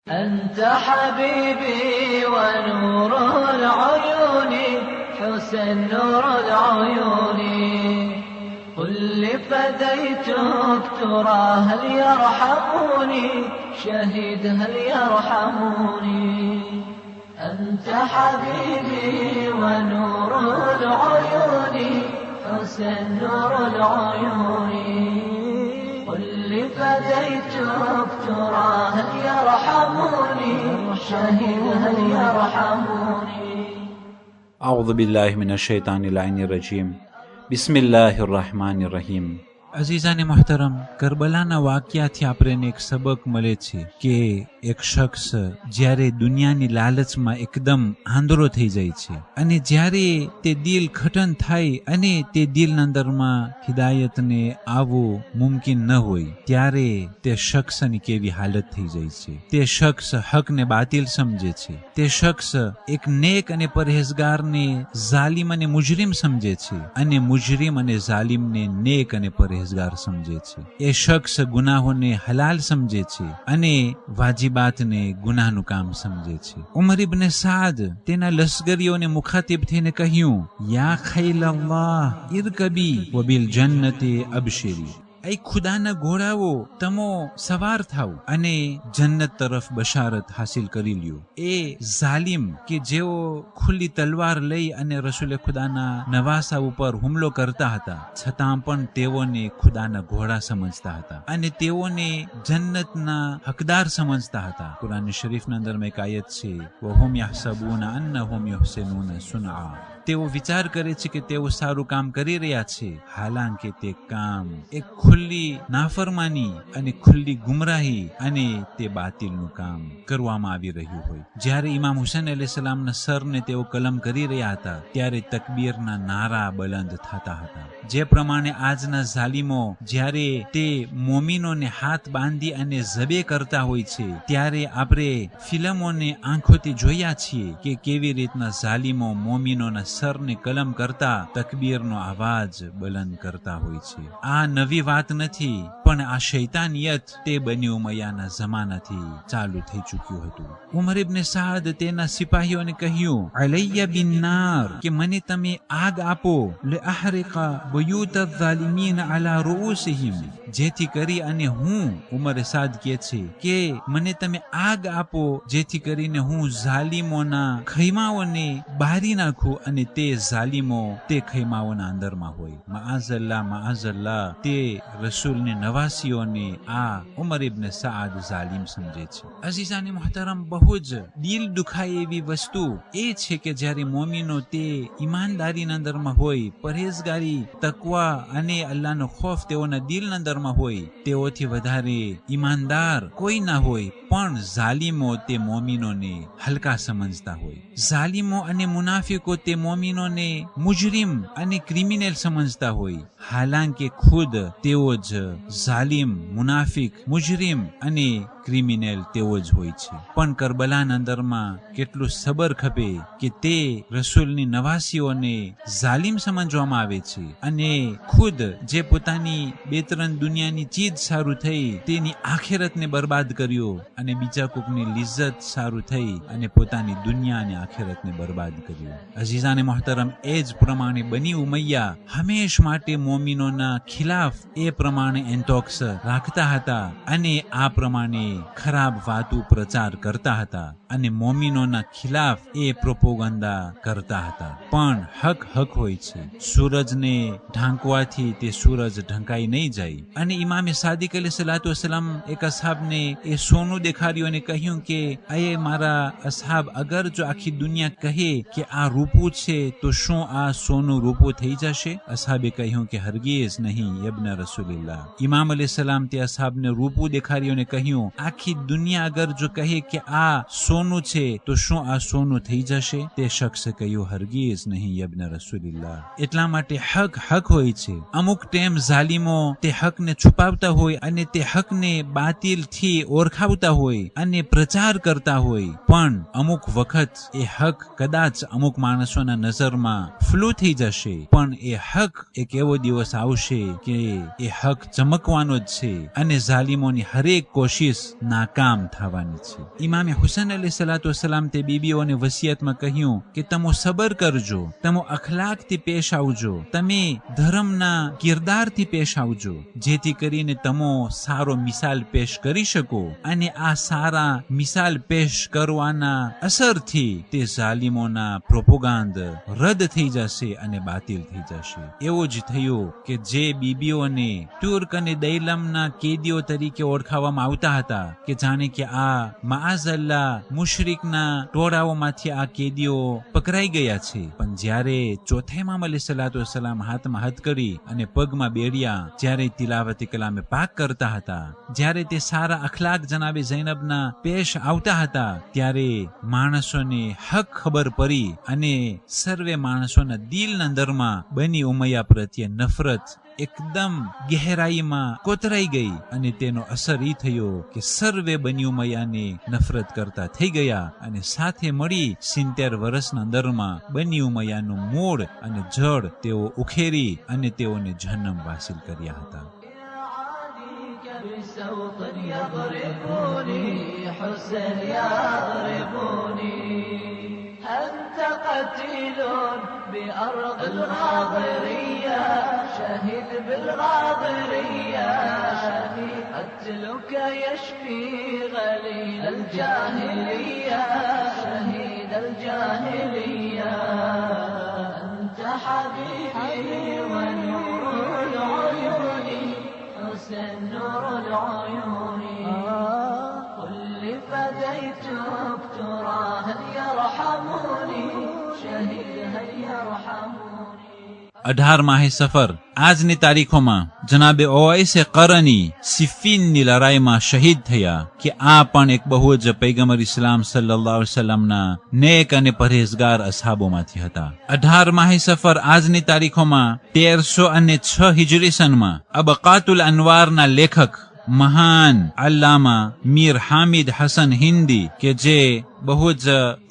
أنت حبيبي ونور العيون حسن نور العيون قل لفديتك ترى هل يرحموني شهيد هل يرحموني أنت حبيبي ونور العيون حسن نور العيون قل لفديتك ترى هل يرحموني شهيد هل يرحموني أعوذ بالله من الشيطان اللعين الرجيم بسم الله الرحمن الرحيم અઝીઝાને મોહતરમ, કરબલાના વાક્યાથી આપણને એક સબક મળે છે કે એક શખ્સ જ્યારે દુનિયાની લાલચમાં એકદમ આંધળો થઈ જાય છે અને જ્યારે તે દિલ ખટન થાય અને તે દિલના અંદરમાં હિદાયતને આવવું મુમકિન ન હોય ત્યારે તે શખ્સની કેવી હાલત થઈ જાય છે. તે શખ્સ હકને બાતિલ સમજે છે. તે શખ્સ એક નેક અને પરહેઝગારને ઝાલિમ અને મુજરિમ સમજે છે અને મુજરિમ અને ઝાલિમને નેક અને પરહેઝગાર સમજે છે. એ શખ્સ ગુનાહોને હલાલ સમજે છે અને વાજિબાતને ગુનાહનું કામ સમજે છે. ઉમર ઇબ્ન સાદ તેના લશ્કરીઓને મુખાતિબ થઈને કહ્યું, યા ખૈલલ્લાહ ઇરકબી વબિલ જન્નતે અબશિરી. એ ખુદાના ઘોડાઓ તમો સવાર થાવ અને જન્નત તરફ બશારત હાસિલ કરી લ્યો. એ ઝાલિમ કે જેઓ ખુલ્લી તલવાર લઈ અને રસૂલે ખુદાના નવાસા ઉપર હુમલો કરતા હતા છતાં પણ તેઓને ખુદાના ઘોડા સમજતા હતા અને તેઓને જન્નતના હકદાર સમજતા હતા. કુરાન શરીફના અંદર એક આયત છે, વહુમ યહસબૂના અન્નહુમ યુહસિનૂન સુનઆ. તેઓ વિચાર કરે છે કે તેઓ સારું કામ કરી રહ્યા છે, હાલાંકે તે કામ એક ખુલ્લી નાફરમાની અને ખુલ્લી ગુમરાહી અને તે બાતિલનું કામ કરવામાં આવી રહ્યું હોય. જ્યારે ઇમામ હુસૈન અલૈહિસ્સલામના સરને તેઓ કલમ કરી રહ્યા હતા ત્યારે તકબીરના નારા બલંદ થતા હતા. જે પ્રમાણે આજના ઝાલિમો જ્યારે તે મોમીનોને હાથ બાંધી અને ઝબે કરતા હોય છે ત્યારે આપણે ફિલ્મોને આંખોથી જોયા છીએ કે કેવી રીતના ઝાલિમો મોમીનોના સરને કલમ કરતા તકબીરનો અવાજ બલંદ કરતા હોય છે. આ નવી વાત નથી, પણ આ શૈતાનિયત તે બની ઉમૈયાના જમાનાથી ચાલુ થઈ ચૂક્યું હતું. ઉમર ઇબ્ન સાદ તેના સિપાહીઓને કહ્યું, અલૈયા બિન નાર, કે મને તમે આગ આપો, લે અહરિકા બયુત અઝ્ઝાલિમીન અલા રૂઉસિહિમ, જેથી કરી અને હું, ઉમર સાદ કહે છે કે મને તમે આગ આપો જેથી કરીને હું ઝાલિમોના ખૈમાઓને બારી નાખું અને તે ઝાલિમો તે ખૈમાઓના અંદરમાં હોય. માઅઝલ્લાહ તે રસૂલને નવાસીઓને આ ઉમર ઇબ્ન સાદ ઝાલિમ સમજે છે. અઝીઝાને મોહતરમ, બહુ જ દિલ દુખાય એવી વસ્તુ એ છે કે જ્યારે મોમીનો તે ઈમાનદારીના અંદરમાં હોય, પરહેઝગારી, તકવા અને અલ્લાહનો ખૌફ તેઓના દિલના અંદરમાં હોય, તેઓથી વધારે ઈમાનદાર કોઈ ના હોય, પણ ઝાલિમો તે મોમીનોને હલકા સમજતા હોય. ઝાલિમો અને મુનાફિકો તે મોમીનોને મુજરિમ અને ક્રિમિનલ સમજતા હોય, હાલાંકે ખુદ તેઓ જ ઝાલિમ, મુનાફિક, મુજરિમ અને ક્રિમિનલ તેઓ જ હોય છે. પણ કરબલાના અંદરમાં કેટલું સબર ખપે કે તે રસૂલની નવાસીઓને ઝાલિમ સમજવામાં આવે છે અને ખુદ જે પોતાની બે ત્રણ દુનિયાની ચીજ સારું થઈ તેની આખેરતને બરબાદ કર્યો અને બીજા કોકની લિજ્જત સારું થઈ અને પોતાની દુનિયા અને આખેરતને બરબાદ કર્યો. અઝીઝાને મોહતરમ, એ જ પ્રમાણે બની ઉમૈયા હંમેશ માટે મોમીનોના ખિલાફ એ પ્રમાણે એન્ટોક્સ રાખતા હતા અને આ પ્રમાણે ખરાબ વાતો પ્રચાર કરતા હતા અને મોમીનોના ખિલાફ એ પ્રોપોગંડા કરતા હતા. પણ હક હોય છે. સૂરજને ઢાંકવાથી તે સૂરજ ઢંકાઈ નહીં જાય. અને ઇમામે સાદિક અલૈહિસ્સલાતુ વસ્સલામ એક અસહાબને એ સોનું દેખાડ્યું અને કહ્યું કે અયે મારા અસહાબ, અગર જો આખી દુનિયા કહે કે આ રૂપું છે તો શું આ સોનું રૂપું થઈ જશે? અસહાબે કહ્યું કે હરગીઝ નહીં યબ્ન રસૂલિલ્લાહ. ઇમામ અલૈહિસ્સલામ તે અસહાબને રૂપું દેખાડ્યું અને કહ્યું, આખી દુનિયા અગર જો કહે કે આ સોનું છે તો શું આ સોનું થઈ જશે? તે શખ્સે કહ્યું, હરગીઝ નહીં યબ્ન રસૂલિલ્લાહ. એટલા માટે હક હોય છે. અમુક ટાઈમ ઝાલિમો તે હકને છુપાવતા હોય અને તે હકને બાતિલથી ઓળખાવતા હોય અને પ્રચાર કરતા હોય, પણ અમુક વખત એ હક કદાચ અમુક માણસોના નજરમાં ફ્લુ થઈ જશે, પણ એ હક એક એવો દિવસ આવશે કે એ હક ચમકવાનો જ છે અને ઝાલિમોની હરેક કોશિશ નાકામ થવાની છે. ઇમામે હુસૈન અલૈહિસ્સલાતુ વસ્સલામ તે બીબીઓને વસિયતમાં કહ્યું કે તમે સબર કરજો, તમે અખલાકથી પેશ આવજો, તમે ધર્મના કિરદારથી પેશ આવજો, જેથી કરીને તમે સારો મિસાલ પેશ કરી શકો અને આ સારા મિસાલ પેશ કરવાના અસરથી તે ઝાલિમોના પ્રોપોગાન્ડ રદ થઈ જશે અને બાતિલ થઈ જશે. એવું જ થયું કે જે બીબીઓને તુર્ક અને દૈલમના કેદીઓ તરીકે ઓળખાવવામાં આવતા હતા કે જાણે કે આ માઅઝલ્લા મુશરિકના ટોળાઓમાંથી આ કેદીઓ પકડાઈ ગયા છે, પણ જ્યારે ચોથા ઇમામ અલૈહિસ્સલાતુ વસ્સલામ હાથમાં હથકડી અને પગમાં બેડિયા જ્યારે તિલાવત કલામે પાક કરતા હતા, જ્યારે તે સારા અખલાક જનાબે ઝૈનબના પેશ આવતા હતા, ત્યારે માણસોને હક ખબર પડી અને સર્વે માણસોના દિલના અંદરમાં બની ઉમૈયા પ્રત્યે નફરત એકદમ ગહેરાઈમાં કોતરાઈ ગઈ અને તેનો અસર એ થયો કે સર્વે બની ઉમૈયાને નફરત કરતા થઈ ગયા અને સાથે મળી 70 વર્ષના અંદરમાં બની ઉમૈયાનું મૂળ અને જડ તેઓ ઉખેરી અને તેઓને જહન્નમ વાસિલ કર્યા હતા. بسوط يضربوني حسين يضربوني أنت قتيل بأرض الغاضرية شهيد بالغاضرية شهيد قتلك يشفي غليل الجاهلية شهيد الجاهلية أنت حبيبي ونور العيون حسين نور العيون قل لي فديتك ترى هل يرحموني شهيد هل يرحموني. 18 માહે સફર આજની તારીખોમાં જનાબે ઓવૈસે કરની સિફીનની લડાઈમાં શહીદ થયા કે આ પણ એક બહુ જ પૈગંબર ઇસ્લામ સલ્લલ્લાહુ અલૈહિ વસલ્લમના નેક અને પરહેઝગાર અસહાબોમાંથી હતા. 18 માહે સફર આજની તારીખોમાં 1306 હિજરી સનમાં અબકાતુલ અનવારના લેખક મહાન અલ્લામા મીર હામિદ હસન હિન્દી કે જે બહુ જ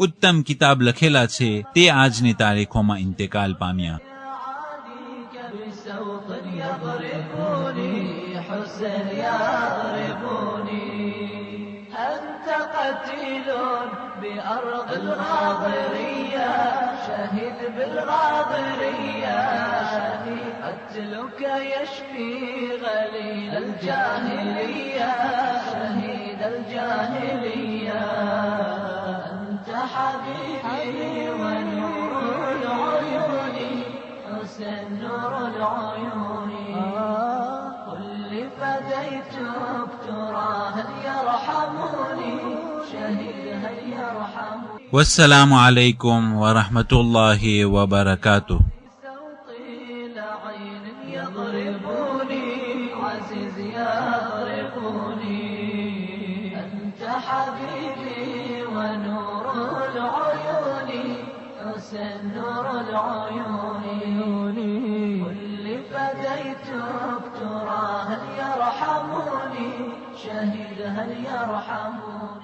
ઉત્તમ કિતાબ લખેલા છે તે આજની તારીખોમાં ઇન્તેકાલ પામ્યા. بسوط يضربوني حسين يضربوني أنت قتيل بأرض الغاضرية شهيد بالغاضرية شهيد قتلك يشفي غليل الجاهلية شهيد الجاهلية أنت حبيبي ونور العيون حسين نور العيون قل لي فديتك ترى هل يرحموني شهيد هل يرحموني. والسلام عليكم ورحمة الله وبركاته. صوتي لعين يضربوني عزيز يضربوني أنت حبيبي ونور العيون حسين نور العيون قل لي فديتك ترى هل يرحموني شهيد هل يرحموني.